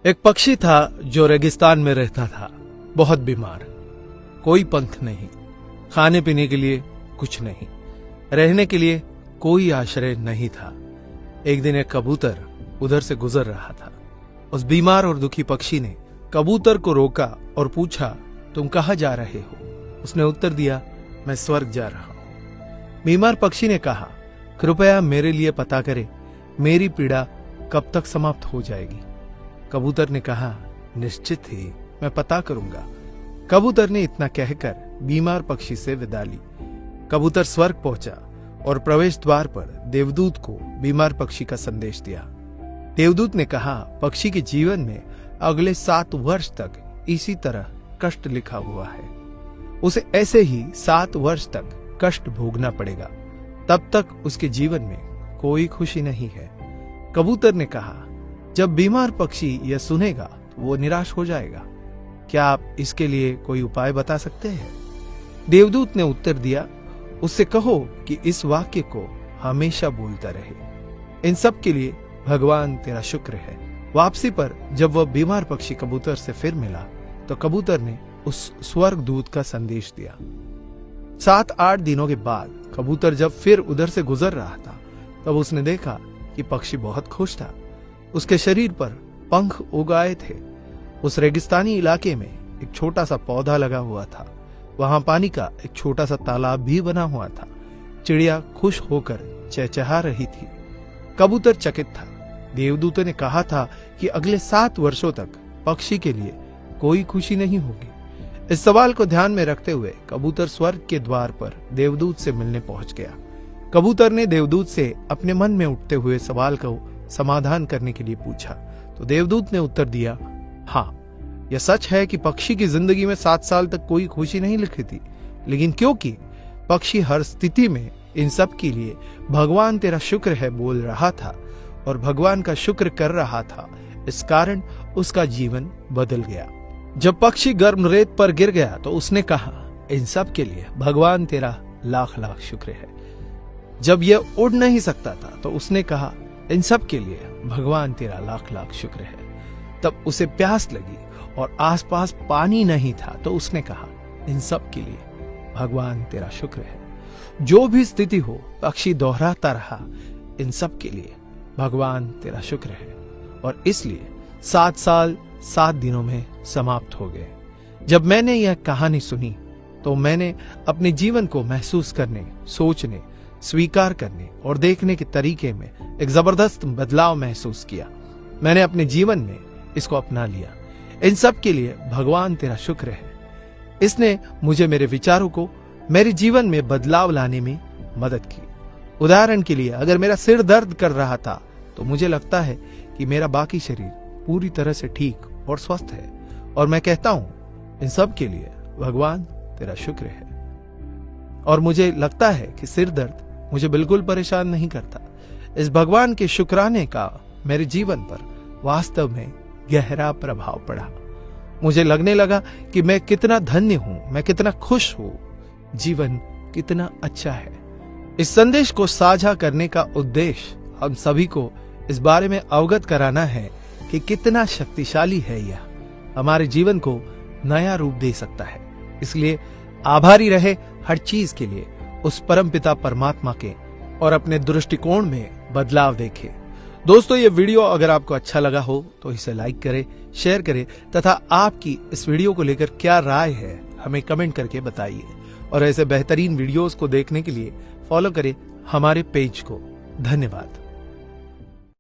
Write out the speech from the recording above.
एक पक्षी था जो रेगिस्तान में रहता था, बहुत बीमार। कोई पंख नहीं, खाने पीने के लिए कुछ नहीं, रहने के लिए कोई आश्रय नहीं था। एक दिन एक कबूतर उधर से गुजर रहा था। उस बीमार और दुखी पक्षी ने कबूतर को रोका और पूछा, तुम कहाँ जा रहे हो? उसने उत्तर दिया, मैं स्वर्ग जा रहा हूं। बीमार पक्षी ने कहा, कृपया मेरे लिए पता करें, मेरी पीड़ा कब तक समाप्त हो जाएगी? कबूतर ने कहा, निश्चित ही मैं पता करूंगा। कबूतर ने इतना कहकर बीमार पक्षी से विदा ली। कबूतर स्वर्ग पहुंचा और प्रवेश द्वार पर देवदूत को बीमार पक्षी का संदेश दिया। देवदूत ने कहा, पक्षी के जीवन में अगले 7 वर्ष तक इसी तरह कष्ट लिखा हुआ है। उसे ऐसे ही 7 वर्ष तक कष्ट भोगना पड़ेगा, तब तक उसके जीवन में कोई खुशी नहीं है। कबूतर ने कहा, जब बीमार पक्षी यह सुनेगा तो वो निराश हो जाएगा। क्या आप इसके लिए कोई उपाय बता सकते हैं? देवदूत ने उत्तर दिया, उससे कहो कि इस वाक्य को हमेशा बोलता रहे, इन सब के लिए भगवान तेरा शुक्र है। वापसी पर जब वह बीमार पक्षी कबूतर से फिर मिला तो कबूतर ने उस स्वर्ग दूत का संदेश दिया। 7-8 दिनों के बाद कबूतर जब फिर उधर से गुजर रहा था तब उसने देखा कि पक्षी बहुत खुश था। उसके शरीर पर पंख उग आए थे। उस रेगिस्तानी इलाके में एक छोटा सा पौधा लगा हुआ था। वहां पानी का एक छोटा सा तालाब भी बना हुआ था। चिड़िया खुश होकर चहचहा रही थी। कबूतर चकित था। देवदूत ने कहा था कि अगले 7 वर्षों तक पक्षी के लिए कोई खुशी नहीं होगी। इस सवाल को ध्यान में रखते हुए कबूतर स्वर्ग के द्वार पर देवदूत से मिलने पहुंच गया। कबूतर ने देवदूत से अपने मन में उठते हुए सवाल को समाधान करने के लिए पूछा तो देवदूत ने उत्तर दिया, हाँ, यह सच है कि पक्षी की जिंदगी में 7 साल तक कोई खुशी नहीं लिखी थी, लेकिन क्योंकि पक्षी हर स्थिति में इन सब के लिए भगवान तेरा शुक्र है बोल रहा था और भगवान का शुक्र कर रहा था, इस कारण उसका जीवन बदल गया। जब पक्षी गर्म रेत पर गिर गया तो उसने कहा, इन सब के लिए भगवान तेरा लाख लाख शुक्र है। जब यह उड़ नहीं सकता था तो उसने कहा, इन सब के लिए भगवान तेरा लाख लाख शुक्र है। तब उसे प्यास लगी और आसपास पानी नहीं था तो उसने कहा, इन सब के लिए भगवान तेरा शुक्र है। जो भी स्थिति हो, पक्षी दोहराता रहा, इन सब के लिए भगवान तेरा शुक्र है। और इसलिए 7 साल 7 दिनों में समाप्त हो गए। जब मैंने यह कहानी सुनी तो मैंने अपने जीवन को महसूस करने, सोचने, स्वीकार करने और देखने के तरीके में एक जबरदस्त बदलाव महसूस किया। मैंने अपने जीवन में इसको अपना लिया। इन सब के लिए भगवान तेरा शुक्र है। इसने मुझे मेरे विचारों को मेरे जीवन में बदलाव लाने में मदद की। उदाहरण के लिए, अगर मेरा सिर दर्द कर रहा था तो मुझे लगता है कि मेरा बाकी शरीर पूरी तरह से ठीक और स्वस्थ है और मैं कहता हूं, इन सब के लिए भगवान तेरा शुक्र है। और मुझे लगता है कि सिर दर्द मुझे बिल्कुल परेशान नहीं करता। इस भगवान के शुक्राने का मेरे जीवन पर वास्तव में गहरा प्रभाव पड़ा। मुझे लगने लगा कि मैं कितना धन्य हूं, मैं कितना खुश हूं, जीवन कितना अच्छा है। इस संदेश को साझा करने का उद्देश्य हम सभी को इस बारे में अवगत कराना है कि कितना शक्तिशाली है यह, हमारे जीवन को नया रूप दे सकता है। इसलिए आभारी रहे हर चीज के लिए, उस परमपिता परमात्मा के, और अपने दृष्टिकोण में बदलाव देखें। दोस्तों, ये वीडियो अगर आपको अच्छा लगा हो तो इसे लाइक करें, शेयर करें तथा आपकी इस वीडियो को लेकर क्या राय है हमें कमेंट करके बताइए। और ऐसे बेहतरीन वीडियोस को देखने के लिए फॉलो करें हमारे पेज को। धन्यवाद।